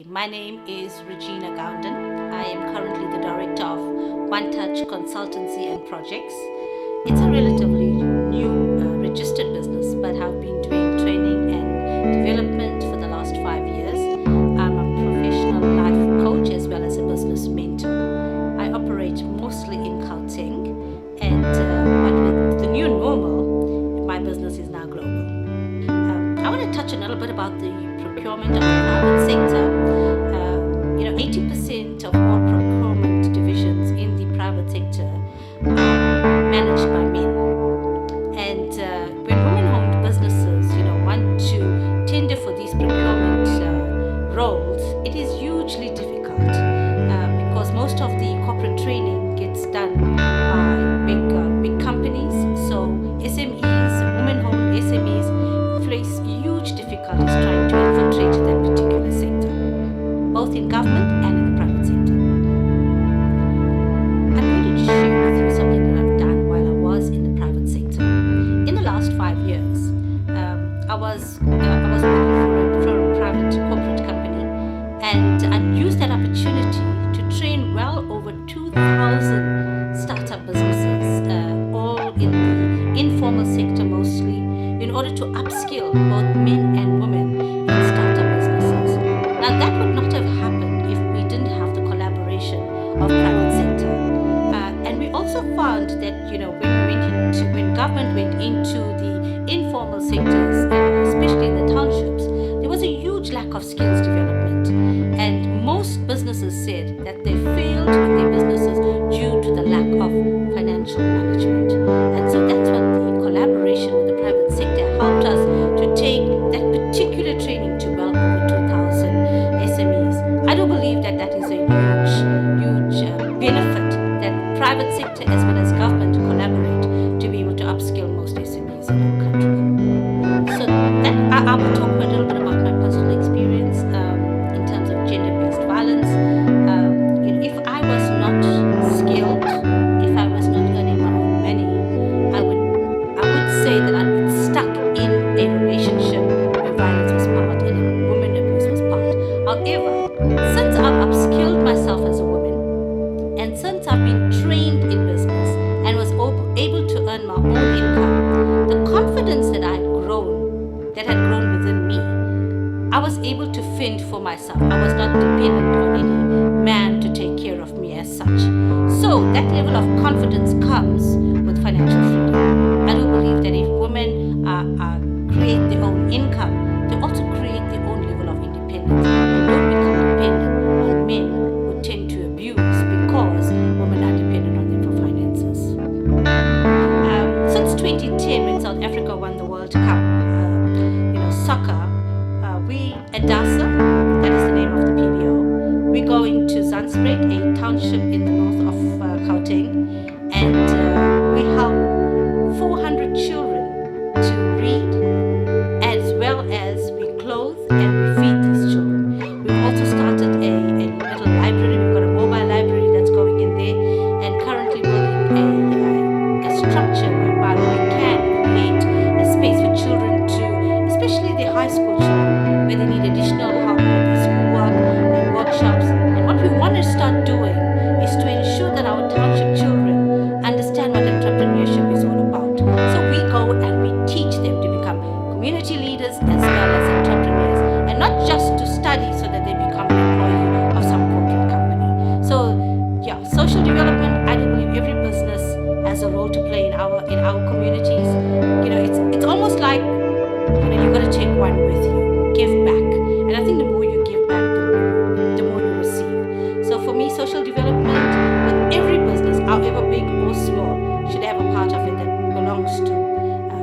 My name is Regina Gounden. I am currently the director of One Touch Consultancy and Projects. It's a relatively new registered business, but have been doing training and development for the last 5 years. I'm a professional life coach as well as a business mentor. I operate mostly in Gounden, and but with the new normal, my business is now global. I want to touch a little bit about the procurement of the private sector. 80% of all procurement divisions in the private sector are managed by men. And when women-owned businesses, want to tender for these procurement roles, it is hugely difficult because most of the corporate training gets done by big companies. So SMEs, women-owned SMEs, face huge difficulties trying to infiltrate that particular sector, both in government and in the private sector. I'm going to share with you something that I've done while I was in the private sector. In the last 5 years, I was working for a private corporate company, and I used that opportunity to train well over 2,000 startup businesses, all in the informal sector mostly, in order to upskill both men and women in startup businesses. Now, that would not have happened if we didn't have the collaboration of private sector. And we also found that, when government went into the informal sectors, especially in the townships, there was a huge lack of skills development. And most businesses said that they failed in their businesses due to the lack of financial management. And so that's what the collaboration with the private sector helped us to take that particular training to well over 2,000 SMEs. I do believe that that is a huge benefit that private sector as well as government collaborate to be able to upskill most SMEs in our country. So that I will talk a little bit about my personal experience in terms of gender-based violence. If I was not skilled, if I was not earning my own money, I would say that I'd been stuck in a relationship where violence was part and women abuse was part. However, since I've upskilled myself as a woman, and since I've been trained in business and was able to earn my own income, the confidence that had grown within me, I was able to fend for myself. I was not dependent on any man to take care of me as such. So that level of confidence comes with financial freedom. I do believe that if women create their own income, they also create their own level of independence and don't become dependent on men who tend to abuse because women are dependent on them for finances. Since 2010, when South Africa won the World Cup, soccer, we at DASA, that is the name of the PBO, we go into Zandspruit, a township in the north of Gauteng, and we help 400 children to read, as well as we clothe and we feed these children. We've also started a little library. We've got a mobile library that's going in there, and currently building a structure whereby we can create a space for children to, especially the high school children, where they need additional help with their schoolwork and workshops. And what we want to start doing is to ensure that our township children understand what entrepreneurship is all about. So we go and we teach them to become community leaders as well as entrepreneurs, and not just to study so that they become an employee of some corporate company. So social development, I do believe every business has a role to play in our communities. It's almost like you've got to take one with you, give back. And I think the more you give back, the more you receive. So for me, social development with every business, however big or small, should have a part of it that belongs to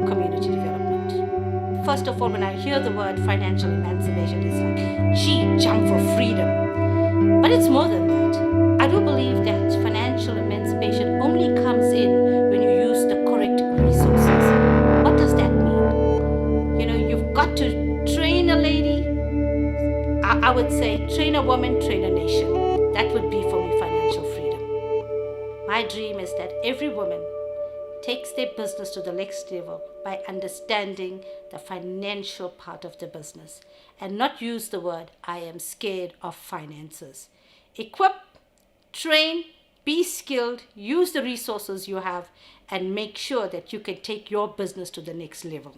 community development. First of all, when I hear the word financial emancipation, it's like, jump for freedom. But it's more than that. I do believe that financial emancipation only comes in when you use the correct resources. What does that mean? You've got to train a lady. I would say train a woman, train a nation. That would be for me financial freedom. My dream is that every woman takes their business to the next level by understanding the financial part of the business and not use the word, I am scared of finances. Equip, train, be skilled, use the resources you have, and make sure that you can take your business to the next level.